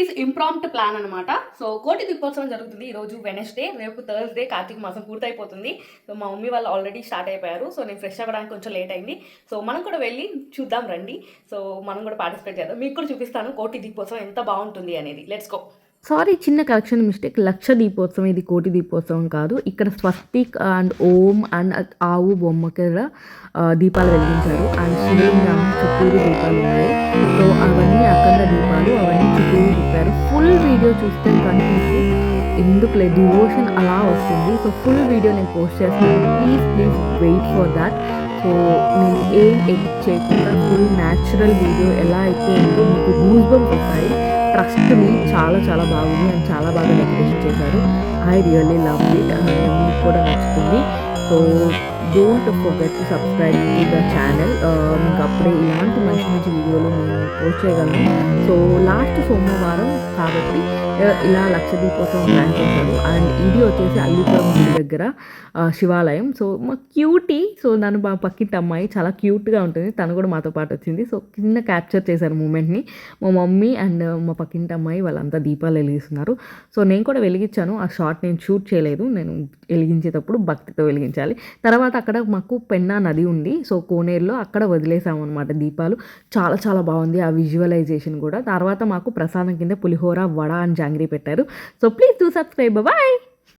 Is impromptu plan అనమాట. So కోటి దీపోత్సవం జరుగుతుంది ఈరోజు వెనస్డే, రేపు థర్స్డే కార్తీక మాసం పూర్తయిపోతుంది. సో మా మమ్మీ వాళ్ళు ఆల్రెడీ స్టార్ట్ అయిపోయారు. సో నేను ఫ్రెష్ అవ్వడానికి కొంచెం లేట్ అయింది. సో మనం కూడా వెళ్ళి చూద్దాం రండి. సో మనం కూడా పార్టిసిపేట్ చేద్దాం. మీకు కూడా చూపిస్తాను కోటి దీపోత్సవం ఎంత బాగుంటుంది అనేది. Let's go. సారీ, చిన్న కరెక్షన్ మిస్టేక్. లక్ష దీపోత్సవం, ఇది కోటి దీపోత్సవం కాదు. ఇక్కడ స్వస్తిక్ అండ్ ఓం అండ్ ఆవు బొమ్మకి దీపాలు వెలిగించారు. అండ్ శివలింగం చుట్టూరు దీపాలు ఉన్నాయి. సో అవన్నీ అఖండ దీపాలు, అవన్నీ చుట్టూరు తిప్పారు. ఫుల్ వీడియో చూస్తే కానీ మీకు ఎందుకు డివోషన్ అలా వస్తుంది. సో ఫుల్ వీడియో నేను పోస్ట్ చేస్తాను. Please wait for that. So నేను ఏం ఎడిట్ చేయకుండా ఫుల్ న్యాచురల్ వీడియో ఎలా అయితే ఉందో మీకు గూస్ బంప్స్ వస్తాయి. ట్రస్ట్ మీ, చాలా చాలా బాగుంది అండ్ చాలా బాగా డెకరేషన్ చేశారు. I really love it. మీకు కూడా నచ్చుతుంది. So don't forget to subscribe to the channel. మీకు అప్పుడే ఇలాంటి మంచి మంచి వీడియోలు నేను పోస్ట్ చేయగలను. సో లాస్ట్ సోమవారం కాబట్టి ఇలా లక్ష దీపోత్సవం ప్లాన్ చేశారు. అండ్ ఇది వచ్చేసి అల్లిపురం గుడి దగ్గర శివాలయం. సో మా క్యూటీ, సో నన్ను మా పక్కింటి అమ్మాయి చాలా క్యూట్గా ఉంటుంది, తను కూడా మాతో పాటు వచ్చింది. సో కింద క్యాప్చర్ చేశారు మూమెంట్ని. మా మమ్మీ అండ్ మా పక్కింటి అమ్మాయి వాళ్ళంతా దీపాలు వెలిగిస్తున్నారు. సో నేను కూడా వెలిగించాను. ఆ షార్ట్ నేను షూట్ చేయలేదు. నేను వెలిగించేటప్పుడు భక్తితో వెలిగించాలి. తర్వాత అక్కడ మాకు పెన్నా నది ఉంది. సో కోనేరులో అక్కడ వదిలేసాము అనమాట దీపాలు. చాలా చాలా బాగుంది ఆ విజువలైజేషన్ కూడా. తర్వాత మాకు ప్రసాదం కింద పులిహోర, వడ అండ్ జాంగ్రీ పెట్టారు. So please do subscribe. Bye.